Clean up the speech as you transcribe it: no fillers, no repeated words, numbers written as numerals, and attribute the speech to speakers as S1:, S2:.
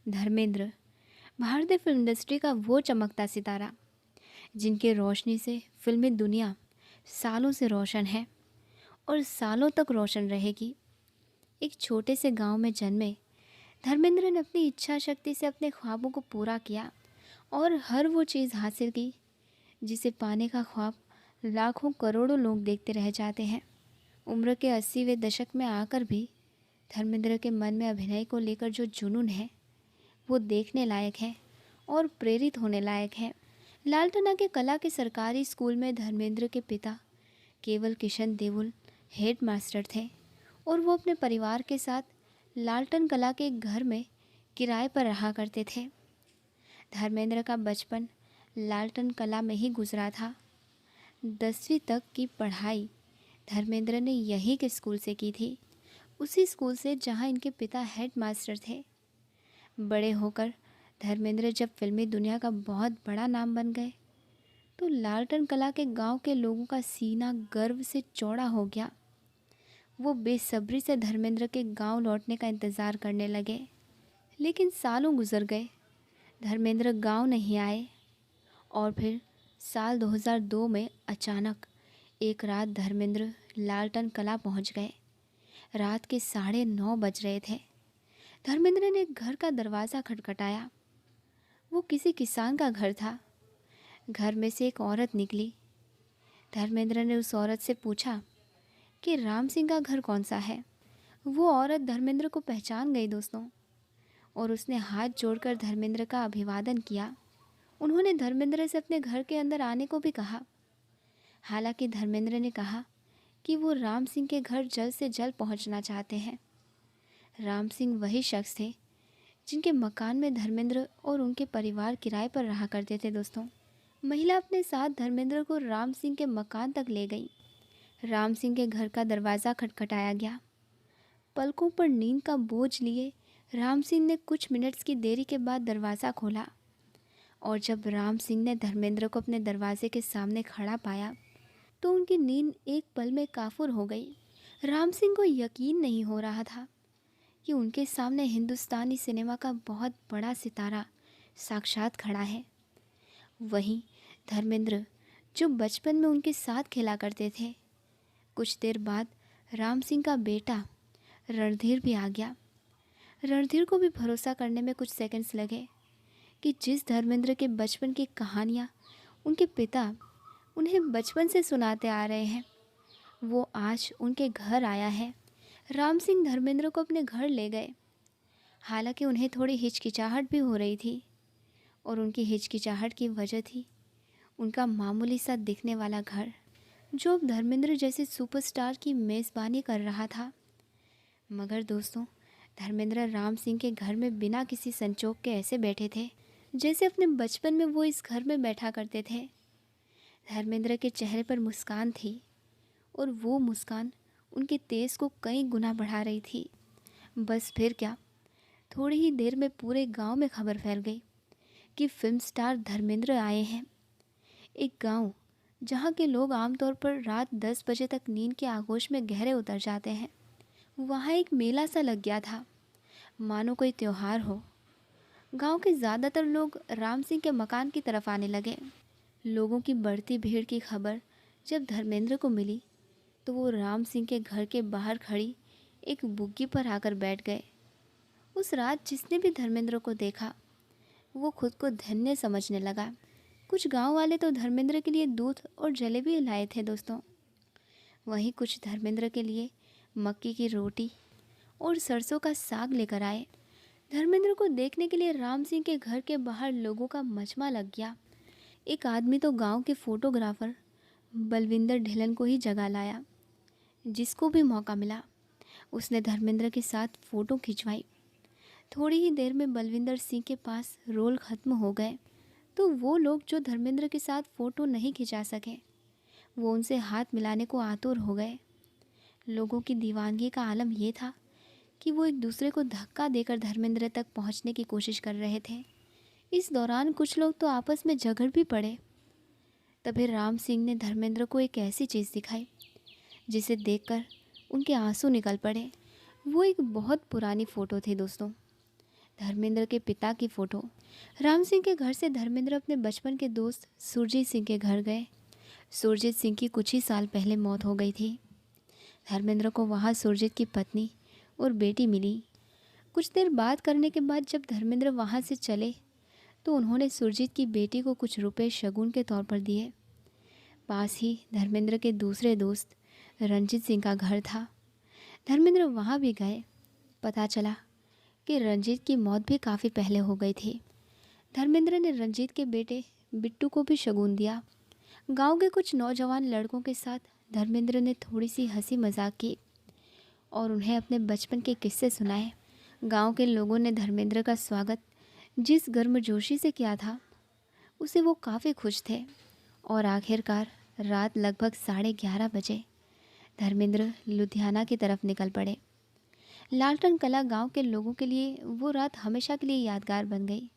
S1: धर्मेंद्र भारतीय film industry का वो चमकता सितारा जिनके रोशनी से फिल्मी दुनिया सालों से रोशन है और सालों तक रोशन रहेगी। एक छोटे से गांव में जन्मे धर्मेंद्र ने अपनी इच्छा शक्ति से अपने ख्वाबों को पूरा किया और हर वो चीज़ हासिल की जिसे पाने का ख्वाब लाखों करोड़ों लोग देखते रह जाते हैं। उम्र के 80वें दशक में आकर भी धर्मेंद्र के मन में अभिनय को लेकर जो जुनून है वो देखने लायक है और प्रेरित होने लायक है। लालटना के कला के सरकारी स्कूल में धर्मेंद्र के पिता केवल किशन देवुल हेड मास्टर थे और वो अपने परिवार के साथ लालटन कला के एक घर में किराए पर रहा करते थे। धर्मेंद्र का बचपन लालटन कला में ही गुजरा था। 10वीं तक की पढ़ाई धर्मेंद्र ने यहीं के स्कूल से की थी, उसी स्कूल से जहां इनके पिता हेड मास्टर थे। बड़े होकर धर्मेंद्र जब फिल्मी दुनिया का बहुत बड़ा नाम बन गए तो लालटन कला के गांव के लोगों का सीना गर्व से चौड़ा हो गया। वो बेसब्री से धर्मेंद्र के गांव लौटने का इंतज़ार करने लगे, लेकिन सालों गुजर गए, धर्मेंद्र गांव नहीं आए। और फिर साल 2002 में अचानक एक रात धर्मेंद्र लालटन कला पहुंच गए। रात के 9:30 बज रहे थे। धर्मेंद्र ने घर का दरवाज़ा खटखटाया। वो किसी किसान का घर था। घर में से एक औरत निकली। धर्मेंद्र ने उस औरत से पूछा कि राम सिंह का घर कौन सा है। वो औरत धर्मेंद्र को पहचान गई दोस्तों, और उसने हाथ जोड़कर धर्मेंद्र का अभिवादन किया। उन्होंने धर्मेंद्र से अपने घर के अंदर आने को भी कहा। हालांकि धर्मेंद्र ने कहा कि वो राम सिंह के घर जल्द से जल्द पहुंचना चाहते हैं। राम सिंह वही शख्स थे जिनके मकान में धर्मेंद्र और उनके परिवार किराए पर रहा करते थे दोस्तों। महिला अपने साथ धर्मेंद्र को राम सिंह के मकान तक ले गई। राम सिंह के घर का दरवाज़ा खटखटाया गया। पलकों पर नींद का बोझ लिए राम सिंह ने कुछ मिनट्स की देरी के बाद दरवाज़ा खोला, और जब राम सिंह ने धर्मेंद्र को अपने दरवाजे के सामने खड़ा पाया तो उनकी नींद एक पल में काफुर हो गई। राम सिंह को यकीन नहीं हो रहा था कि उनके सामने हिंदुस्तानी सिनेमा का बहुत बड़ा सितारा साक्षात खड़ा है। वहीं धर्मेंद्र जो बचपन में उनके साथ खेला करते थे। कुछ देर बाद राम सिंह का बेटा रणधीर भी आ गया। रणधीर को भी भरोसा करने में कुछ सेकंड्स लगे कि जिस धर्मेंद्र के बचपन की कहानियाँ उनके पिता उन्हें बचपन से सुनाते आ रहे हैं वो आज उनके घर आया है। राम सिंह धर्मेंद्र को अपने घर ले गए। हालांकि उन्हें थोड़ी हिचकिचाहट भी हो रही थी, और उनकी हिचकिचाहट की वजह थी उनका मामूली सा दिखने वाला घर जो अब धर्मेंद्र जैसे सुपरस्टार की मेज़बानी कर रहा था। मगर दोस्तों, धर्मेंद्र राम सिंह के घर में बिना किसी संचोग के ऐसे बैठे थे जैसे अपने बचपन में वो इस घर में बैठा करते थे। धर्मेंद्र के चेहरे पर मुस्कान थी, और वो मुस्कान उनके तेज को कई गुना बढ़ा रही थी। बस फिर क्या, थोड़ी ही देर में पूरे गांव में खबर फैल गई कि फिल्म स्टार धर्मेंद्र आए हैं। एक गांव जहां के लोग आमतौर पर रात 10 बजे तक नींद के आगोश में गहरे उतर जाते हैं, वहाँ एक मेला सा लग गया था, मानो कोई त्योहार हो। गांव के ज़्यादातर लोग राम सिंह के मकान की तरफ आने लगे। लोगों की बढ़ती भीड़ की खबर जब धर्मेंद्र को मिली तो वो राम सिंह के घर के बाहर खड़ी एक बुग्गी पर आकर बैठ गए। उस रात जिसने भी धर्मेंद्र को देखा वो खुद को धन्य समझने लगा। कुछ गांव वाले तो धर्मेंद्र के लिए दूध और जलेबी लाए थे दोस्तों। वहीं कुछ धर्मेंद्र के लिए मक्की की रोटी और सरसों का साग लेकर आए। धर्मेंद्र को देखने के लिए राम सिंह के घर के बाहर लोगों का मजमा लग गया। एक आदमी तो गांव के फोटोग्राफर बलविंदर ढिलन को ही जगा लाया। जिसको भी मौका मिला उसने धर्मेंद्र के साथ फ़ोटो खिंचवाई। थोड़ी ही देर में बलविंदर सिंह के पास रोल ख़त्म हो गए तो वो लोग जो धर्मेंद्र के साथ फ़ोटो नहीं खिंचा सके वो उनसे हाथ मिलाने को आतुर हो गए। लोगों की दीवानगी का आलम यह था कि वो एक दूसरे को धक्का देकर धर्मेंद्र तक पहुंचने की कोशिश कर रहे थे। इस दौरान कुछ लोग तो आपस में झगड़ भी पड़े। तभी राम सिंह ने धर्मेंद्र को एक ऐसी चीज़ दिखाई जिसे देखकर उनके आंसू निकल पड़े। वो एक बहुत पुरानी फ़ोटो थी दोस्तों। धर्मेंद्र के पिता की फ़ोटो। राम सिंह के घर से धर्मेंद्र अपने बचपन के दोस्त सुरजीत सिंह के घर गए। सुरजीत सिंह की कुछ ही साल पहले मौत हो गई थी। धर्मेंद्र को वहाँ सुरजीत की पत्नी और बेटी मिली। कुछ देर बात करने के बाद जब धर्मेंद्र वहाँ से चले तो उन्होंने सुरजीत की बेटी को कुछ रुपए शगुन के तौर पर दिए। पास ही धर्मेंद्र के दूसरे दोस्त रंजीत सिंह का घर था। धर्मेंद्र वहाँ भी गए। पता चला कि रंजीत की मौत भी काफ़ी पहले हो गई थी। धर्मेंद्र ने रंजीत के बेटे बिट्टू को भी शगुन दिया। गांव के कुछ नौजवान लड़कों के साथ धर्मेंद्र ने थोड़ी सी हंसी मजाक की और उन्हें अपने बचपन के किस्से सुनाए। गांव के लोगों ने धर्मेंद्र का स्वागत जिस गर्मजोशी से किया था उसे वो काफ़ी खुश थे। और आखिरकार रात लगभग 11:30 बजे धर्मेंद्र लुधियाना की तरफ निकल पड़े। लालटन कला गांव के लोगों के लिए वो रात हमेशा के लिए यादगार बन गई।